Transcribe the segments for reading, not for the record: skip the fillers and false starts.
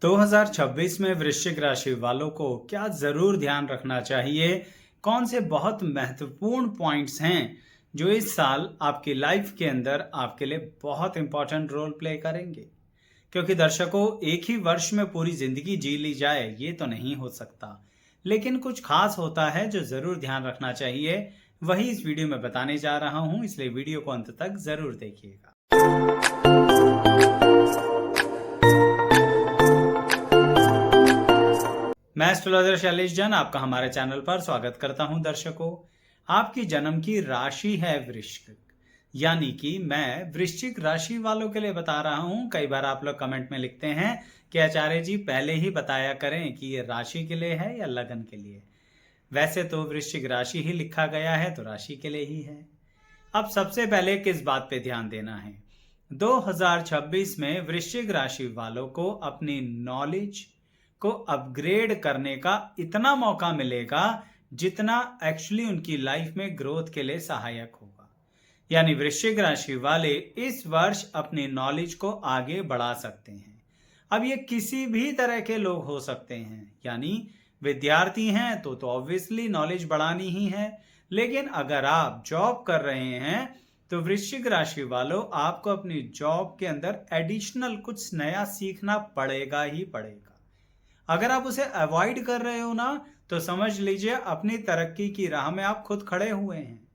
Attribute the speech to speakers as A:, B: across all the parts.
A: 2026 में वृश्चिक राशि वालों को क्या जरूर ध्यान रखना चाहिए? कौन से बहुत महत्वपूर्ण पॉइंट्स हैं जो इस साल आपकी लाइफ के अंदर आपके लिए बहुत इंपॉर्टेंट रोल प्ले करेंगे? क्योंकि दर्शकों, एक ही वर्ष में पूरी जिंदगी जी ली जाए ये तो नहीं हो सकता, लेकिन कुछ खास होता है जो जरूर ध्यान रखना चाहिए। वही इस वीडियो में बताने जा रहा हूं, इसलिए वीडियो को अंत तक जरूर देखिएगा। मैं एस्ट्रोलॉजर शैलेश जैन आपका हमारे चैनल पर स्वागत करता हूं। दर्शकों, आपकी जन्म की राशि है वृश्चिक, यानी कि मैं वृश्चिक राशि वालों के लिए बता रहा हूं। कई बार आप लोग कमेंट में लिखते हैं कि आचार्य जी पहले ही बताया करें कि ये राशि के लिए है या लगन के लिए। वैसे तो वृश्चिक राशि ही लिखा गया है तो राशि के लिए ही है। अब सबसे पहले किस बात पे ध्यान देना है? 2026 में वृश्चिक राशि वालों को अपनी नॉलेज को अपग्रेड करने का इतना मौका मिलेगा जितना एक्चुअली उनकी लाइफ में ग्रोथ के लिए सहायक होगा। यानी वृश्चिक राशि वाले इस वर्ष अपनी नॉलेज को आगे बढ़ा सकते हैं। अब ये किसी भी तरह के लोग हो सकते हैं, यानी विद्यार्थी हैं तो ऑब्वियसली नॉलेज बढ़ानी ही है, लेकिन अगर आप जॉब कर रहे हैं तो वृश्चिक राशि वालों आपको अपनी जॉब के अंदर एडिशनल कुछ नया सीखना पड़ेगा ही पड़ेगा। अगर आप उसे अवॉइड कर रहे हो ना, तो समझ लीजिए अपनी तरक्की की राह में आप खुद खड़े हुए हैं।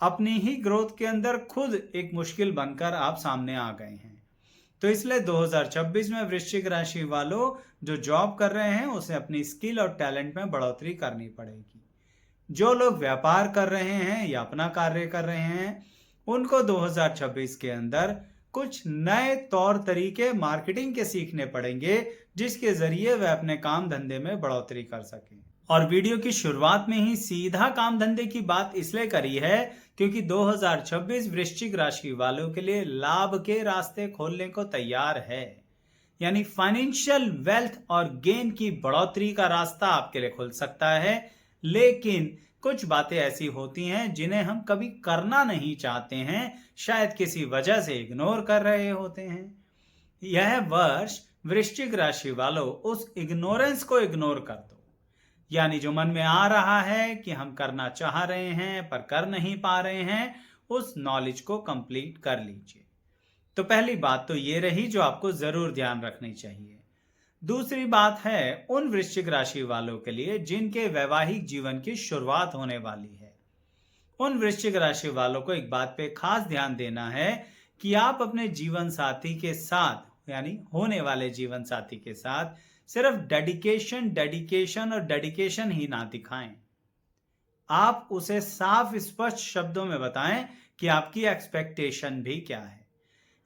A: अपनी ही ग्रोथ के अंदर खुद एक मुश्किल बनकर आप सामने आ गए हैं। तो इसलिए 2026 में वृश्चिक राशि वालों जो जॉब कर रहे हैं उसे अपनी स्किल और टैलेंट में बढ़ोतरी करनी पड़ेगी। जो लोग व्यापार कर रहे हैं या अपना कार्य कर रहे हैं, उनको 2026 के अंदर कुछ नए तौर तरीके मार्केटिंग के सीखने पड़ेंगे, जिसके जरिए वे अपने काम धंधे में बढ़ोतरी कर सकें। और वीडियो की शुरुआत में ही सीधा काम धंधे की बात इसलिए करी है क्योंकि 2026 वृश्चिक राशि वालों के लिए लाभ के रास्ते खोलने को तैयार है। यानी फाइनेंशियल वेल्थ और गेन की बढ़ोतरी का रास्ता आपके लिए खुल सकता है, लेकिन कुछ बातें ऐसी होती हैं जिन्हें हम कभी करना नहीं चाहते हैं, शायद किसी वजह से इग्नोर कर रहे होते हैं। यह वर्ष वृश्चिक राशि वालों उस इग्नोरेंस को इग्नोर कर दो। यानी जो मन में आ रहा है कि हम करना चाह रहे हैं पर कर नहीं पा रहे हैं, उस नॉलेज को कंप्लीट कर लीजिए। तो पहली बात तो ये रही जो आपको जरूर ध्यान रखनी चाहिए। दूसरी बात है उन वृश्चिक राशि वालों के लिए जिनके वैवाहिक जीवन की शुरुआत होने वाली है। उन वृश्चिक राशि वालों को एक बात पे खास ध्यान देना है कि आप अपने जीवन साथी के साथ, यानी होने वाले जीवन साथी के साथ, सिर्फ डेडिकेशन और डेडिकेशन ही ना दिखाएं। आप उसे साफ स्पष्ट शब्दों में बताएं कि आपकी एक्सपेक्टेशन भी क्या है।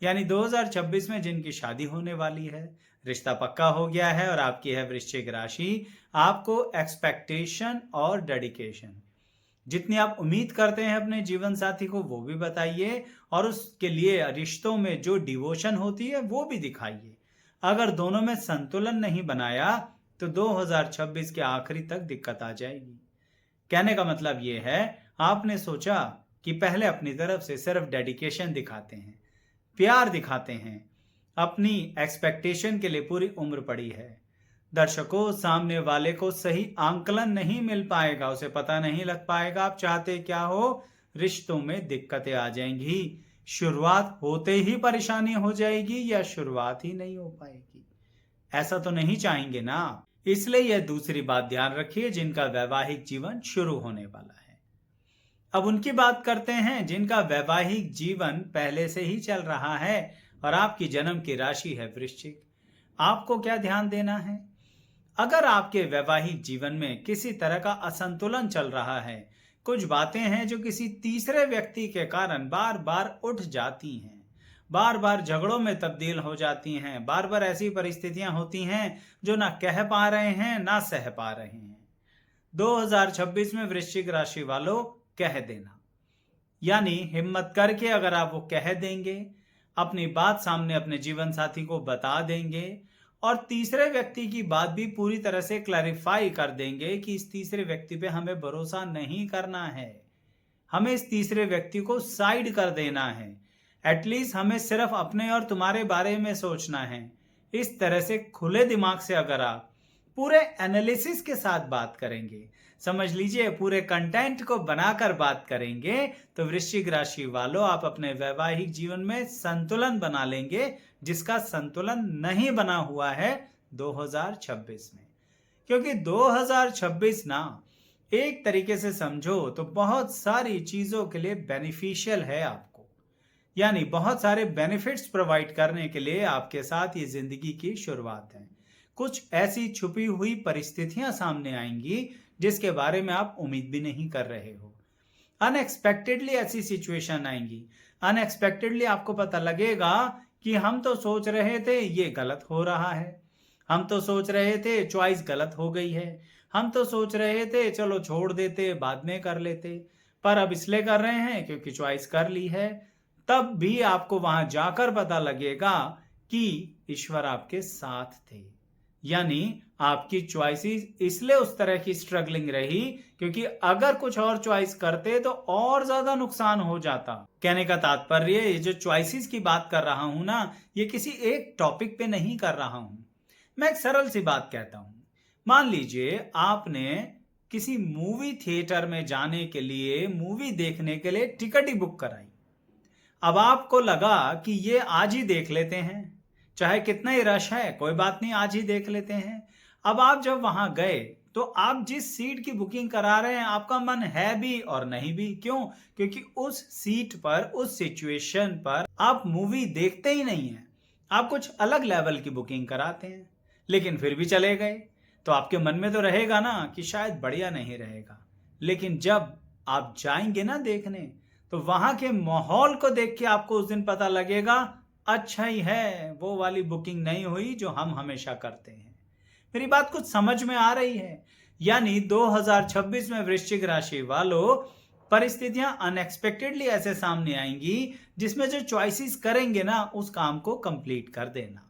A: यानी 2026 में जिनकी शादी होने वाली है, रिश्ता पक्का हो गया है और आपकी है वृश्चिक राशि, आपको एक्सपेक्टेशन और डेडिकेशन, जितनी आप उम्मीद करते हैं अपने जीवन साथी को, वो भी बताइए और उसके लिए रिश्तों में जो डिवोशन होती है वो भी दिखाइए। अगर दोनों में संतुलन नहीं बनाया तो 2026 के आखिरी तक दिक्कत आ जाएगी। कहने का मतलब ये है, आपने सोचा कि पहले अपनी तरफ से सिर्फ डेडिकेशन दिखाते हैं, प्यार दिखाते हैं, अपनी एक्सपेक्टेशन के लिए पूरी उम्र पड़ी है। दर्शकों, सामने वाले को सही आंकलन नहीं मिल पाएगा, उसे पता नहीं लग पाएगा आप चाहते क्या हो। रिश्तों में दिक्कतें आ जाएंगी, शुरुआत होते ही परेशानी हो जाएगी या शुरुआत ही नहीं हो पाएगी। ऐसा तो नहीं चाहेंगे ना आप। इसलिए यह दूसरी बात ध्यान रखिए जिनका वैवाहिक जीवन शुरू होने वाला है। अब उनकी बात करते हैं जिनका वैवाहिक जीवन पहले से ही चल रहा है और आपकी जन्म की राशि है वृश्चिक। आपको क्या ध्यान देना है? अगर आपके वैवाहिक जीवन में किसी तरह का असंतुलन चल रहा है, कुछ बातें हैं जो किसी तीसरे व्यक्ति के कारण बार बार उठ जाती हैं, बार बार झगड़ों में तब्दील हो जाती हैं, बार बार ऐसी परिस्थितियां होती हैं जो ना कह पा रहे हैं ना सह पा रहे हैं, 2026 में वृश्चिक राशि वालों कह देना। यानी हिम्मत करके अगर आप वो कह देंगे, अपनी बात सामने अपने जीवन साथी को बता देंगे और तीसरे व्यक्ति की बात भी पूरी तरह से क्लैरिफाई कर देंगे कि इस तीसरे व्यक्ति पे हमें भरोसा नहीं करना है, हमें इस तीसरे व्यक्ति को साइड कर देना है, एटलीस्ट हमें सिर्फ अपने और तुम्हारे बारे में सोचना है, इस तरह से खुले दिमाग से अगर आप पूरे एनालिसिस के साथ बात करेंगे, समझ लीजिए पूरे कंटेंट को बनाकर बात करेंगे, तो वृश्चिक राशि वालों आप अपने वैवाहिक जीवन में संतुलन बना लेंगे, जिसका संतुलन नहीं बना हुआ है 2026 में। क्योंकि 2026 ना एक तरीके से समझो तो बहुत सारी चीजों के लिए बेनिफिशियल है आपको, यानी बहुत सारे बेनिफिट्स प्रोवाइड करने के लिए आपके साथ ये जिंदगी की शुरुआत है। कुछ ऐसी छुपी हुई परिस्थितियां सामने आएंगी जिसके बारे में आप उम्मीद भी नहीं कर रहे हो। अनएक्सपेक्टेडली ऐसी सिचुएशन आएंगी, अनएक्सपेक्टेडली आपको पता लगेगा कि हम तो सोच रहे थे ये गलत हो रहा है, हम तो सोच रहे थे चॉइस गलत हो गई है, हम तो सोच रहे थे चलो छोड़ देते बाद में कर लेते, पर अब इसलिए कर रहे हैं क्योंकि चॉइस कर ली है। तब भी आपको वहां जाकर पता लगेगा कि ईश्वर आपके साथ थे, यानी आपकी चॉइसेस इसलिए उस तरह की स्ट्रगलिंग रही क्योंकि अगर कुछ और चॉइस करते तो और ज्यादा नुकसान हो जाता। कहने का तात्पर्य ये जो चॉइसेस की बात कर रहा हूं ना, ये किसी एक टॉपिक पे नहीं कर रहा हूं। मैं एक सरल सी बात कहता हूं। मान लीजिए आपने किसी मूवी थिएटर में जाने के लिए, मूवी देखने के लिए टिकट ही बुक कराई। अब आपको लगा कि ये आज ही देख लेते हैं, चाहे कितना ही रश है कोई बात नहीं, आज ही देख लेते हैं। अब आप जब वहां गए तो आप जिस सीट की बुकिंग करा रहे हैं आपका मन है भी और नहीं भी। क्यों? क्योंकि उस सीट पर, उस सिचुएशन पर आप मूवी देखते ही नहीं हैं, आप कुछ अलग लेवल की बुकिंग कराते हैं, लेकिन फिर भी चले गए। तो आपके मन में तो रहेगा ना कि शायद बढ़िया नहीं रहेगा, लेकिन जब आप जाएंगे ना देखने, तो वहां के माहौल को देख के आपको उस दिन पता लगेगा अच्छा ही है वो वाली बुकिंग नहीं हुई जो हम हमेशा करते हैं। मेरी बात कुछ समझ में आ रही है? यानी 2026 में वृश्चिक राशि वालों परिस्थितियां अनएक्सपेक्टेडली ऐसे सामने आएंगी जिसमें जो चॉइसेस करेंगे ना उस काम को कंप्लीट कर देना।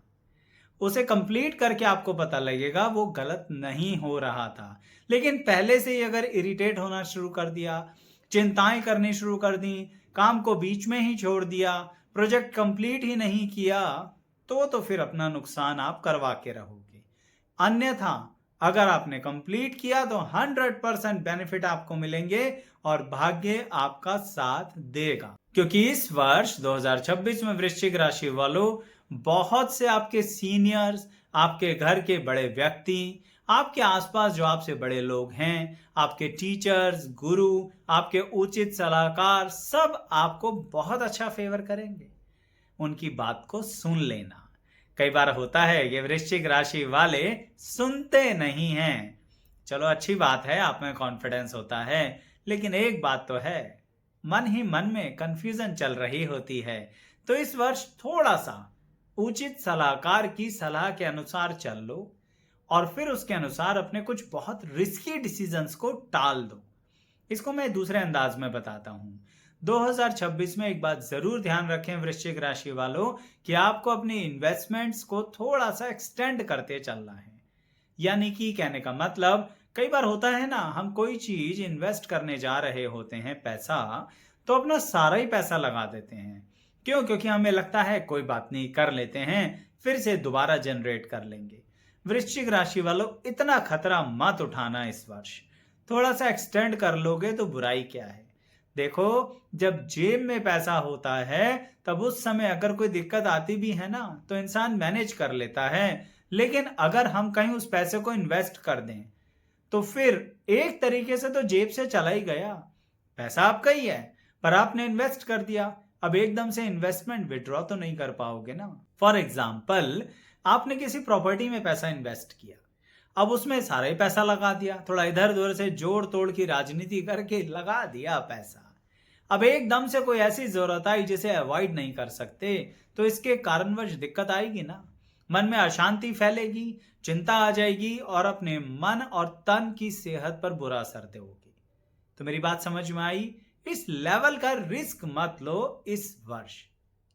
A: उसे कंप्लीट करके आपको पता लगेगा वो गलत नहीं हो रहा था, लेकिन पहले से ही अगर इरिटेट होना शुरू कर दिया, चिंताएं करनी शुरू कर दी, काम को बीच में ही छोड़ दिया, प्रोजेक्ट कंप्लीट ही नहीं किया, तो फिर अपना नुकसान आप करवा के रहोगे। अन्यथा अगर आपने कंप्लीट किया तो 100% बेनिफिट आपको मिलेंगे और भाग्य आपका साथ देगा। क्योंकि इस वर्ष 2026 में वृश्चिक राशि वालों बहुत से आपके सीनियर्स, आपके घर के बड़े व्यक्ति, आपके आसपास जो आपसे बड़े लोग हैं, आपके टीचर्स, गुरु, आपके उचित सलाहकार, सब आपको बहुत अच्छा फेवर करेंगे। उनकी बात को सुन लेना। कई बार होता है कि वृश्चिक राशि वाले सुनते नहीं हैं। चलो अच्छी बात है, आप में कॉन्फिडेंस होता है, लेकिन एक बात तो है, मन ही मन में कंफ्यूजन चल रही होती है। तो इस वर्ष थोड़ा सा उचित सलाहकार की सलाह के अनुसार चल लो और फिर उसके अनुसार अपने कुछ बहुत रिस्की डिसीजंस को टाल दो। इसको मैं दूसरे अंदाज में बताता हूं। 2026 में एक बात जरूर ध्यान रखें वृश्चिक राशि वालों कि आपको अपनी इन्वेस्टमेंट्स को थोड़ा सा एक्सटेंड करते चलना है। यानी कि कहने का मतलब, कई बार होता है ना, हम कोई चीज इन्वेस्ट करने जा रहे होते हैं पैसा, तो अपना सारा ही पैसा लगा देते हैं। क्यों? क्योंकि हमें लगता है कोई बात नहीं, कर लेते हैं, फिर से दोबारा जनरेट कर लेंगे। वृश्चिक राशि वालों इतना खतरा मत उठाना इस वर्ष। थोड़ा सा एक्सटेंड कर लोगे तो बुराई क्या है। देखो, जब जेब में पैसा होता है तब उस समय अगर कोई दिक्कत आती भी है ना तो इंसान मैनेज कर लेता है, लेकिन अगर हम कहीं उस पैसे को इन्वेस्ट कर दें तो फिर एक तरीके से तो जेब से चला ही गया। पैसा आपका ही है पर आपने इन्वेस्ट कर दिया, अब एकदम से इन्वेस्टमेंट विड्रॉ तो नहीं कर पाओगे ना। फॉर एग्जाम्पल, आपने किसी प्रॉपर्टी में पैसा इन्वेस्ट किया, अब उसमें सारा ही पैसा लगा दिया, थोड़ा इधर उधर से जोड़ तोड़ की राजनीति करके लगा दिया पैसा। अब एकदम से कोई ऐसी जरूरत आई जिसे अवॉइड नहीं कर सकते, तो इसके कारणवश दिक्कत आएगी ना, मन में अशांति फैलेगी, चिंता आ जाएगी और अपने मन और तन की सेहत पर बुरा असर देगी। तो मेरी बात समझ में आई? इस लेवल का रिस्क मत लो इस वर्ष।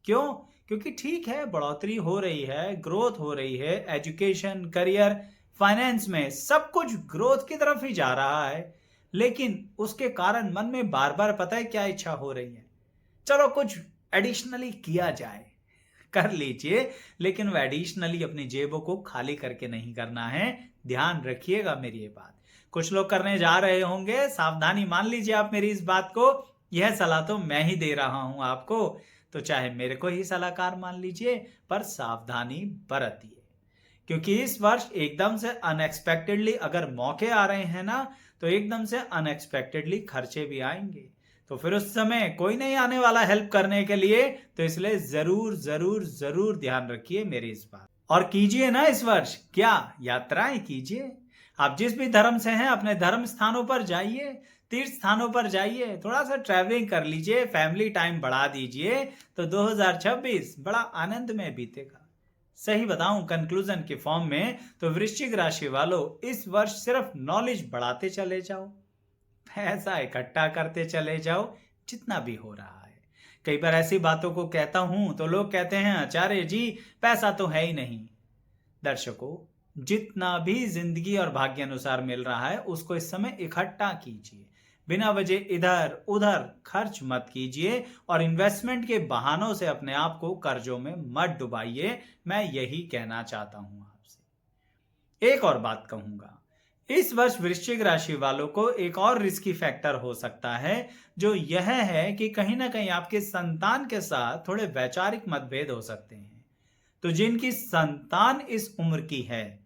A: क्यों? क्योंकि ठीक है, बढ़ोतरी हो रही है, ग्रोथ हो रही है, एजुकेशन, करियर, फाइनेंस में सब कुछ ग्रोथ की तरफ ही जा रहा है, लेकिन उसके कारण मन में बार बार पता है क्या इच्छा हो रही है, चलो कुछ एडिशनली किया जाए, कर लीजिए, लेकिन वो एडिशनली अपनी जेबों को खाली करके नहीं करना है। ध्यान रखिएगा मेरी ये बात। कुछ लोग करने जा रहे होंगे, सावधानी मान लीजिए आप मेरी इस बात को। यह सलाह तो मैं ही दे रहा हूं आपको, तो चाहे मेरे को ही सलाहकार मान लीजिए, पर सावधानी बरतिए। क्योंकि इस वर्ष एकदम से अनएक्सपेक्टेडली अगर मौके आ रहे हैं ना, तो एकदम से अनएक्सपेक्टेडली खर्चे भी आएंगे। तो फिर उस समय कोई नहीं आने वाला हेल्प करने के लिए, तो इसलिए जरूर जरूर जरूर ध्यान रखिए मेरी इस बात। और कीजिए ना इस वर्ष क्या यात्राएं कीजिए। आप जिस भी धर्म से हैं अपने धर्म स्थानों पर जाइए, तीर्थ स्थानों पर जाइए, थोड़ा सा ट्रैवलिंग कर लीजिए, फैमिली टाइम बढ़ा दीजिए, तो 2026 बड़ा आनंद में बीतेगा। सही बताऊं कंक्लूजन के फॉर्म में, तो वृश्चिक राशि वालों इस वर्ष सिर्फ नॉलेज बढ़ाते चले जाओ, पैसा इकट्ठा करते चले जाओ, जितना भी हो रहा है। कई बार ऐसी बातों को कहता हूं तो लोग कहते हैं आचार्य जी पैसा तो है ही नहीं। दर्शकों, जितना भी जिंदगी और भाग्य अनुसार मिल रहा है उसको इस समय इकट्ठा कीजिए, बिना वजह इधर उधर खर्च मत कीजिए और इन्वेस्टमेंट के बहानों से अपने आप को कर्जों में मत डुबाइए। मैं यही कहना चाहता हूं आपसे। एक और बात कहूंगा, इस वर्ष वृश्चिक राशि वालों को एक और रिस्की फैक्टर हो सकता है, जो यह है कि कहीं ना कहीं आपके संतान के साथ थोड़े वैचारिक मतभेद हो सकते हैं। तो जिनकी संतान इस उम्र की है,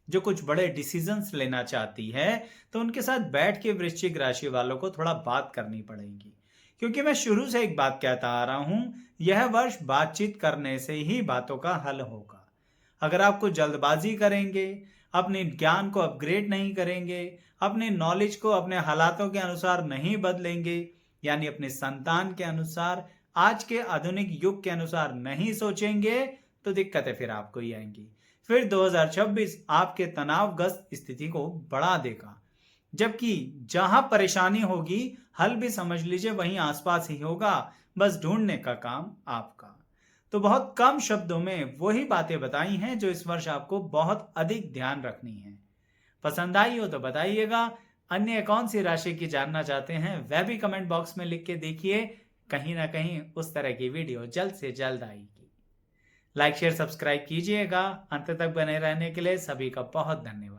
A: जो कुछ बड़े डिसीजंस लेना चाहती है, तो उनके साथ बैठ के वृश्चिक राशि वालों को थोड़ा बात करनी पड़ेगी। क्योंकि मैं शुरू से एक बात कहता आ रहा हूं, यह वर्ष बातचीत करने से ही बातों का हल होगा। अगर आप कुछ जल्दबाजी करेंगे, अपने ज्ञान को अपग्रेड नहीं करेंगे, अपने नॉलेज को अपने हालातों के अनुसार नहीं बदलेंगे, यानी अपने संतान के अनुसार, आज के आधुनिक युग के अनुसार नहीं सोचेंगे, तो दिक्कतें फिर आपको ही आएंगी। फिर 2026 आपके तनावग्रस्त स्थिति को बढ़ा देगा। जबकि जहां परेशानी होगी, हल भी समझ लीजिए वहीं आसपास ही होगा, बस ढूंढने का काम आपका। तो बहुत कम शब्दों में वही बातें बताई हैं जो इस वर्ष आपको बहुत अधिक ध्यान रखनी है। पसंद आई हो तो बताइएगा। अन्य कौन सी राशि की जानना चाहते हैं वह भी कमेंट बॉक्स में लिख के देखिए। कहीं ना कहीं उस तरह की वीडियो जल्द से जल्द आएगी। लाइक शेयर सब्सक्राइब कीजिएगा। अंत तक बने रहने के लिए सभी का बहुत धन्यवाद।